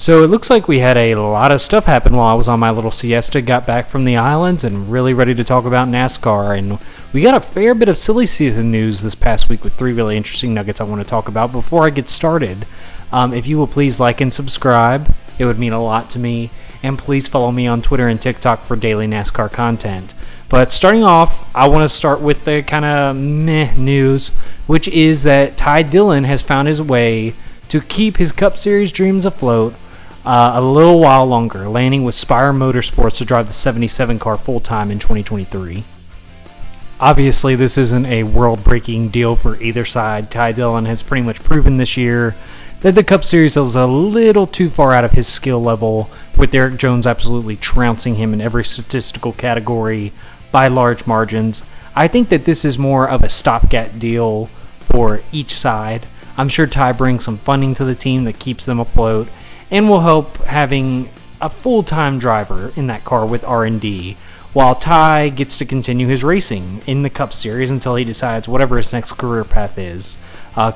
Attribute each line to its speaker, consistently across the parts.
Speaker 1: So it looks like we had a lot of stuff happen while I was on my little siesta, got back from the islands, and really ready to talk about NASCAR. And we got a fair bit of silly season news this past week with 3 really interesting nuggets I want to talk about. Before I get started, if you will please like and subscribe, it would mean a lot to me. And please follow me on Twitter and TikTok for daily NASCAR content. But starting off, I want to start with the kind of meh news, which is that Dillon has found his way to keep his Cup Series dreams afloat a little while longer, landing with Spire Motorsports to drive the 77 car full-time in 2023. Obviously, this isn't a world-breaking deal for either side. Dillon has pretty much proven this year that the Cup Series is a little too far out of his skill level, with Eric Jones absolutely trouncing him in every statistical category by large margins. I think that this is more of a stopgap deal for each side. I'm sure Ty brings some funding to the team that keeps them afloat, and will help having a full-time driver in that car with R&D, while Ty gets to continue his racing in the Cup Series until he decides whatever his next career path is.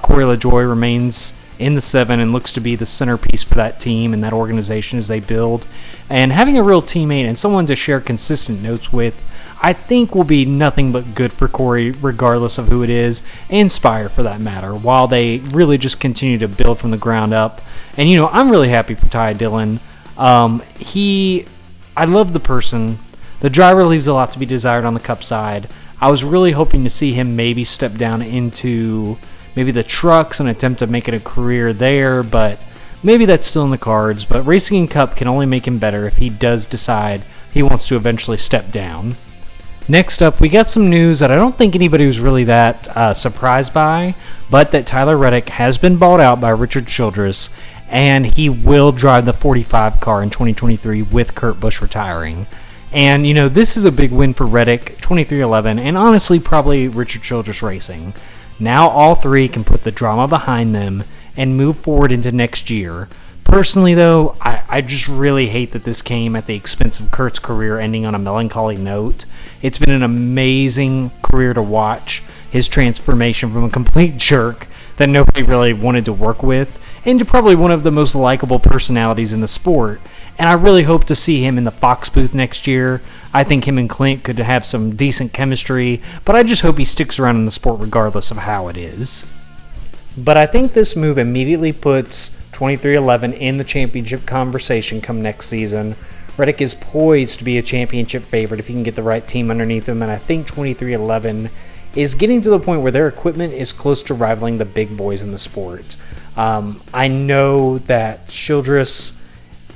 Speaker 1: Corey LaJoie remains in the 7 and looks to be the centerpiece for that team and that organization as they build. And having a real teammate and someone to share consistent notes with, I think will be nothing but good for Corey, regardless of who it is, and Spire for that matter, while they really just continue to build from the ground up. And, I'm really happy for Dillon. I love the person. The driver leaves a lot to be desired on the Cup side. I was really hoping to see him maybe step down into maybe the trucks and attempt to make it a career there, but maybe that's still in the cards. But racing in Cup can only make him better if he does decide he wants to eventually step down. Next up, we got some news that I don't think anybody was really that surprised by, but that Tyler Reddick has been bought out by Richard Childress, and he will drive the 45 car in 2023 with Kurt Busch retiring. And, this is a big win for Reddick, 2311, and honestly probably Richard Childress Racing. Now all three can put the drama behind them and move forward into next year. Personally, though, I just really hate that this came at the expense of Kurt's career ending on a melancholy note. It's been an amazing career to watch, his transformation from a complete jerk that nobody really wanted to work with into probably one of the most likable personalities in the sport. And I really hope to see him in the Fox booth next year. I think him and Clint could have some decent chemistry, but I just hope he sticks around in the sport regardless of how it is. But I think this move immediately puts 2311 in the championship conversation come next season. Reddick is poised to be a championship favorite if he can get the right team underneath him, and I think 2311 is getting to the point where their equipment is close to rivaling the big boys in the sport. I know that Childress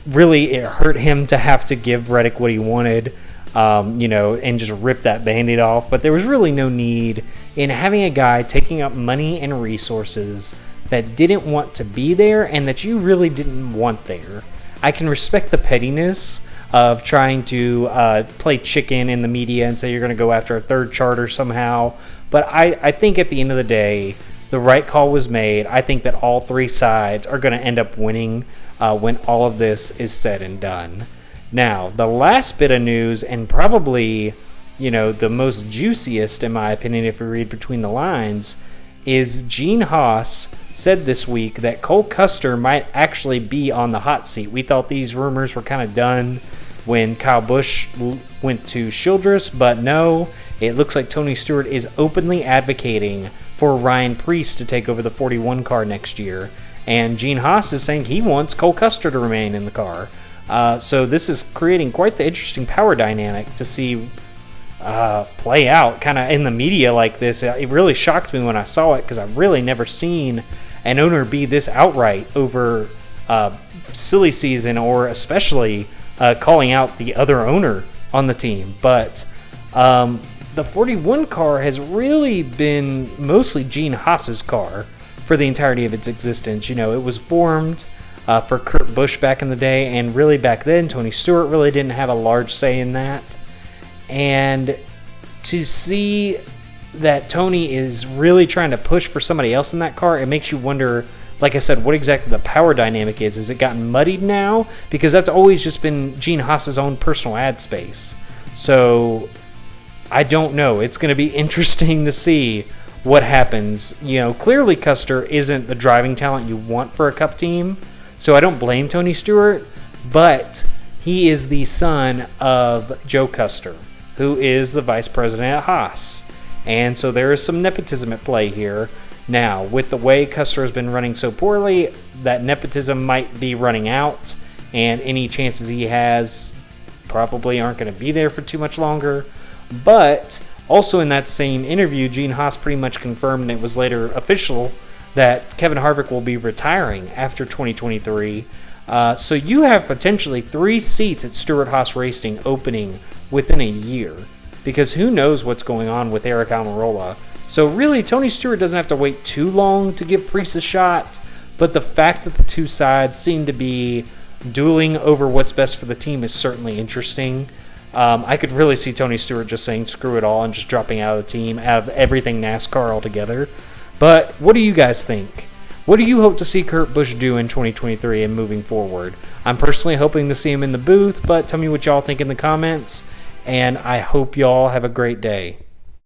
Speaker 1: really, it hurt him to have to give Reddick what he wanted, and just rip that Band-Aid off, but there was really no need in having a guy taking up money and resources that didn't want to be there and that you really didn't want there. I can respect the pettiness of trying to play chicken in the media and say you're going to go after a third charter somehow, but I think at the end of the day, the right call was made. I think that all three sides are going to end up winning when all of this is said and done. Now, the last bit of news, and probably, the most juiciest in my opinion if we read between the lines, is Gene Haas said this week that Cole Custer might actually be on the hot seat. We thought these rumors were kind of done when Kyle Busch went to Childress, but no, it looks like Tony Stewart is openly advocating for Ryan Preece to take over the 41 car next year. And Gene Haas is saying he wants Cole Custer to remain in the car. So this is creating quite the interesting power dynamic to see play out kind of in the media like this. It really shocked me when I saw it because I've really never seen an owner be this outright over silly season, or especially calling out the other owner on the team. But the 41 car has really been mostly Gene Haas's car for the entirety of its existence. It was formed for Kurt Busch back in the day, and really back then Tony Stewart really didn't have a large say in that. And to see that Tony is really trying to push for somebody else in that car, it makes you wonder, like I said, what exactly the power dynamic is. Has it gotten muddied now? Because that's always just been Gene Haas's own personal ad space. So I don't know. It's going to be interesting to see what happens. Clearly Custer isn't the driving talent you want for a Cup team. So I don't blame Tony Stewart, but he is the son of Joe Custer, who is the vice president at Haas. And so there is some nepotism at play here. Now, with the way Custer has been running so poorly, that nepotism might be running out, and any chances he has probably aren't going to be there for too much longer. But also in that same interview, Gene Haas pretty much confirmed, and it was later official, that Kevin Harvick will be retiring after 2023. So you have potentially 3 seats at Stewart-Haas Racing opening within a year, because who knows what's going on with Eric Almirola. So really, Tony Stewart doesn't have to wait too long to give Preece a shot, but the fact that the two sides seem to be dueling over what's best for the team is certainly interesting. I could really see Tony Stewart just saying screw it all and just dropping out of the team, out of everything NASCAR altogether. But what do you guys think? What do you hope to see Kurt Busch do in 2023 and moving forward? I'm personally hoping to see him in the booth, but tell me what y'all think in the comments, and I hope y'all have a great day.